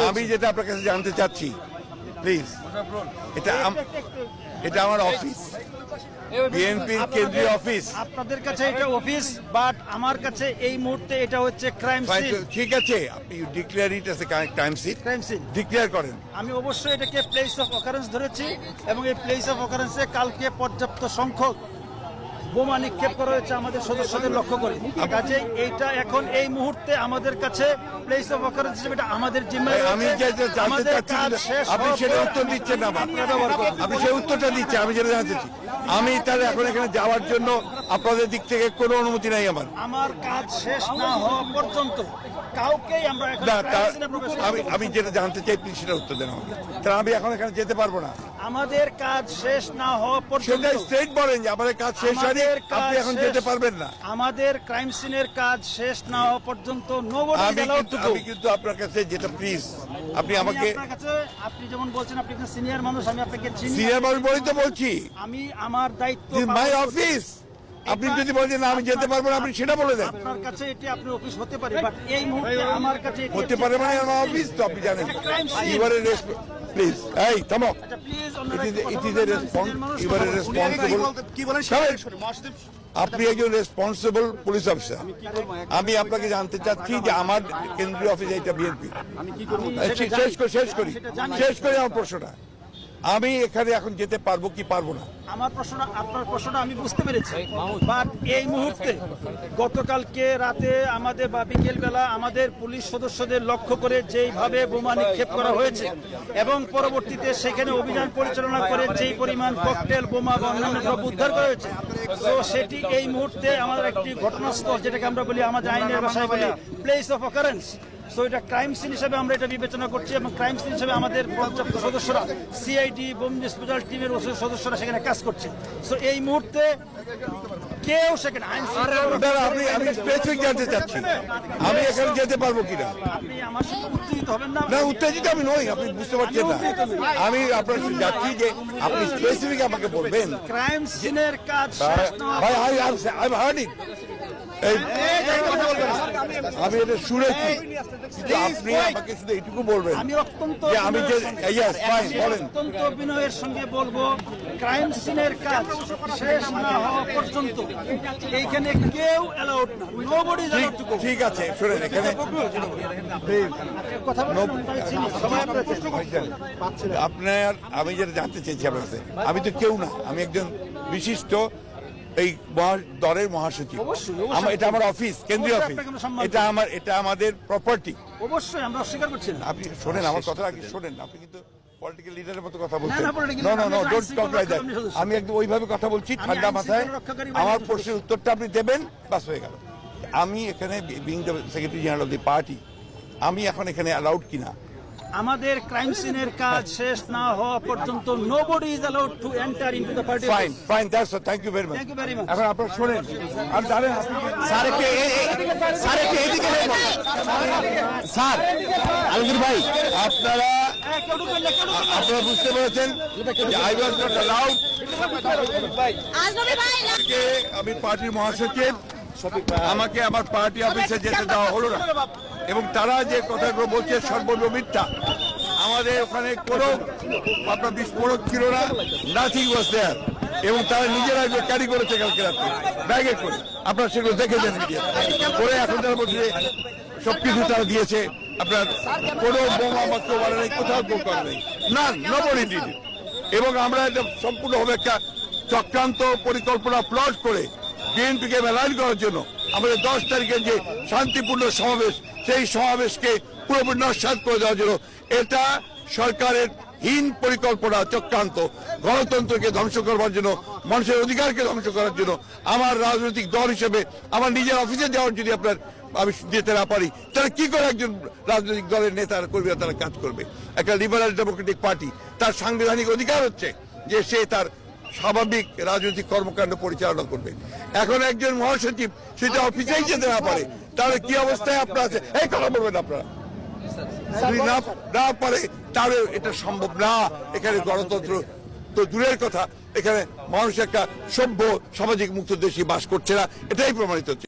আমি যেটা আপনার কাছে জানতে চাচ্ছি প্লিজ, এটা আমার অফিস, বিএনপির কেন্দ্রীয় অফিস। আপনাদের কাছে এটা অফিস, বাট আমার কাছে এই মুহূর্তে এটা হচ্ছে ক্রাইম সিন। ঠিক আছে, আপনি declare it as a crime scene, declare করেন। আমি অবশ্যই এটাকে প্লেস অফ অকারেন্স ধরেছি এবং এই প্লেস অফ অকারেন্সে কালকে পর্যাপ্ত সংখ্যক বোমা নিক্ষেপ করা হয়েছে আমাদের সদস্যদের লক্ষ্য করে। কাজে এইটা এখন এই মুহূর্তে আমাদের কাছে প্লেস অফ অকারেন্স হিসেবে এটা আমাদের জিম্মায়। আমি জানতে চাচ্ছি আপনি সেটা উত্তর দিচ্ছেন না, আপনি সেই উত্তরটা দিচ্ছেন। আমি যেটা জানতে চাচ্ছি, আমি তাহলে এখন এখানে যাওয়ার জন্য আপনাদের দিক থেকে কোনো অনুমতি নাই। আমার কাজ শেষ না হওয়া পর্যন্ত কাউকেই আমরা আমি যেটা জানতে চাই প্লিজ সেটা উত্তর দেন আমাকে। তাহলে আমি এখন এখানে যেতে পারবো না। আমাদের কাজ শেষ না হওয়া পর্যন্ত সেটা স্ট্রেট বলেন যে আমাদের কাজ শেষ হয়নি, আপনি এখন যেতে পারবেন না। আমাদের ক্রাইম সিনের কাজ শেষ না হওয়া পর্যন্ত আমি কিন্তু আপনার কাছে যেটা প্লিজ আপনি আমাকে, আপনি যেমন বলছেন আপনি সিনিয়র মানুষ, আমি আপনাকে চিনি, সিনিয়র মানুষ বলেই তো বলছি। আমি আমার দায়িত্ব, মাই অফিস। আপনি যদি বলেন আমি যেতে পারবো না, আপনি সেটা বলে দেন। আপনার কাছে এটি আপনার অফিস হতে পারে, বাট এই মুহূর্তে আমার কাছে হতে পারে মানে আমার অফিস তো আপনি জানেন। এবারে প্লিজ এই থামো, ইট ইজ এ রেসপন্স, এবারে রেসপন্সিবল কি বলেন, আপনি একজন রেসপন্সিবল পুলিশ অফিসার। আমি আপনাকে জানতে চাচ্ছি যে আমার কেন্দ্রীয় অফিস এটা বিএনপি। শেষ করি আমার প্রশ্নটা। আমি এখানে এখন যেতে পারবো কি পারবো না? আমার প্রশ্ন, আপনার প্রশ্নটা আমি বুঝতে পেরেছি, বাট এই মুহূর্তে গতকালকে রাতে আমাদের বা বিকেল বেলা আমাদের পুলিশ সদস্যদের লক্ষ্য করে যেইভাবে বোমা নিক্ষেপ করা হয়েছে এবং পরবর্তীতে সেখানে অভিযান পরিচালনা করে যেই পরিমাণ ককটেল বোমা বা অন্যান্য দ্রব্য উদ্ধার করা হয়েছে, তো সেটি এই মুহূর্তে আমাদের একটি ঘটনাস্থল, যেটাকে আমরা বলি আমাদের আইনের ভাষায় বলি প্লেস অফ অকারেন্স। তো এটা ক্রাইম সিন হিসেবে আমরা এটা বিবেচনা করছি এবং ক্রাইম সিন হিসেবে আমাদের পর্যাপ্ত সদস্যরা, সিআইডি বোম ডিসপোজাল টিমের সদস্যরা সেখানে কাজ করছে। তো এই মুহূর্তে কেউ সেখানে আমি স্পেসিফিক জানতে চাচ্ছি আমি এখানে যেতে পারবো কিনা। আপনি আমার সাথে উত্তেজিত হবেন না। না, উত্তেজিত আমি নই, আপনি বুঝতে পারছেন না। আমি আপনার সাথে যাচ্ছি যে আপনি স্পেসিফিক আমাকে বলবেন ক্রাইম সিনের কাজ। ভাই আই হার্ড ইট, আমি এটা শুনেছি, আপনি আমাকে শুধু এইটুকু বলবেন। আমি অত্যন্ত অত্যন্ত বিনয়ের সঙ্গে বলবো, ক্রাইম সিনের কাজ শেষ না হওয়া পর্যন্ত এইখানে কেউ অ্যালাউড না, nobody is allowed to go. ঠিক আছে, শুনেন এখানে আপনার, আমি যেটা জানতে চাইছি আপনার কাছে, আমি তো কেউ না, আমি একজন বিশিষ্ট এই দলের মহাসচিব। এটা আমার অফিস, কেন্দ্রীয় অফিস, এটা আমাদের প্রপার্টি। অবশ্যই আমরা অস্বীকার করছি না। আপনি শোনেন আমার কথা, আগে শোনেন। আপনি কিন্তু পলিটিক্যাল লিডারের মতো কথা বলছেন। No, don't talk like that. আমি একদম ওইভাবে কথা বলছি ঠান্ডা মাথায়। আমার প্রশ্নের উত্তরটা আপনি দেবেন, বাস হয়ে গেল। আমি এখানে being the secretary general of the party, আমি এখন এখানে অ্যালাউড কিনা? আমাদের ক্রাইম সিনের কাজ শেষ না হওয়া পর্যন্ত nobody is allowed to enter into the party. Fine, that's all, thank you very much. এখন আপনারা শুনেন, আর জানেন স্যার একটু এদিকে স্যার আলমগীর ভাই, আপনারা বুঝতে পেরেছেন আই ওয়াজ নট অ্যালাউড। আমি পার্টির মহাসচিব, আমাকে আমার পার্টি অফিসে যেতে দেওয়া হলো না এবং তারা যে কথাগুলো বলছে সর্বৈব মিথ্যা। আমাদের ওখানে কোনো আপনার বিস্ফোরক ছিল না, নাথিং ওয়াজ দেয়ার, এবং তারা নিজেরা ক্যারি করেছে কালকে রাত্রে ব্যাগে করে। আপনারা সেগুলো দেখেছেন করে। এখন তারা বলছে সবকিছু তারা দিয়েছে, আপনার কোনো বোমা মাত্র বাড়ে নেই, কোথাও বোম করে নেই, না নবরই দিন। এবং আমরা এটা সম্পূর্ণভাবে একটা চক্রান্ত পরিকল্পনা প্লট করে বিএনপিকে মেলাইন করার জন্য আমাদের 10 তারিখের যে শান্তিপূর্ণ সমাবেশ, সেই সমাবেশকে পুরোপুরি নস্যাৎ করে দেওয়ার জন্য এটা সরকারের হীন পরিকল্পনা, চক্রান্ত। গণতন্ত্রকে ধ্বংস করবার জন্য, মানুষের অধিকারকে ধ্বংস করার জন্য আমার রাজনৈতিক দল হিসেবে আমার নিজের অফিসে যাওয়ার যদি আমি যেতে না পারি, তাহলে কি করে একজন রাজনৈতিক দলের নেতার কর্মীরা তারা কাজ করবে? একটা লিবারাল ডেমোক্রেটিক পার্টি, তার সাংবিধানিক অধিকার হচ্ছে যে সে তার স্বাভাবিক রাজনৈতিক কর্মকাণ্ড পরিচালনা করবে। এখন একজন মহাসচিব সেটা অফিসেই যেতে না পারে, তাহলে কি অবস্থায় আপনারা আছে? এই কথা বলবেন আপনারা না পারে, তাহলে এটা সম্ভব না। এখানে গণতন্ত্র তো দূরের কথা, এখানে মানুষ একটা সভ্য সামাজিক মুক্ত দেশে বাস করছে না, এটাই প্রমাণিত হচ্ছে।